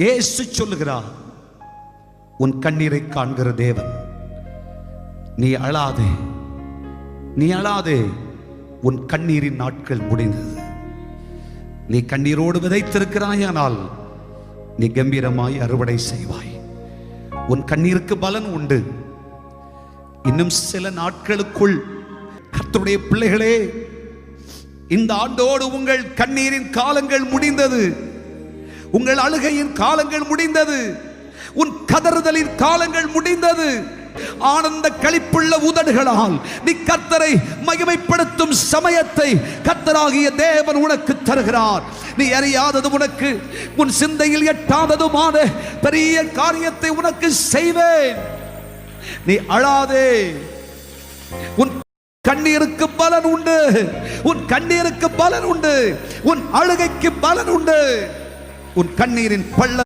இயேசு சொல்லுகிறார், உன் கண்ணீரை காண்கிற தேவன். நீ அழாதே, நீ அழாதே, உன் கண்ணீரின் நாட்கள் முடிந்தது. நீ கண்ணீரோடு விதைத்திருக்கிறாயானால் நீ கம்பீரமாய் அறுவடை செய்வாய். உன் கண்ணீருக்கு பலன் உண்டு. இன்னும் சில நாட்களுக்குள் கர்த்தருடைய பிள்ளைகளே, இந்த ஆண்டோடு உங்கள் கண்ணீரின் காலங்கள் முடிந்தது. உங்கள் அழுகையின் காலங்கள் முடிந்தது. உன் கதறுதலின் காலங்கள் முடிந்தது. ஆனந்த களிப்புள்ள உதடுகளால் நீ கர்த்தரை மகிமைப்படுத்தும் சமயத்தை கர்த்தராகிய தேவன் உனக்கு தருகிறார். நீ அறியாதது, உனக்கு உன் சிந்தையில் எட்டாததுமான பெரிய காரியத்தை உனக்கு செய்வேன். நீ அழாதே, உன் கண்ணீருக்கு பலன் உண்டு. உன் கண்ணீருக்கு பலன் உண்டு. உன் அழுகைக்கு பலன் உண்டு. உன் கண்ணீரின் பள்ள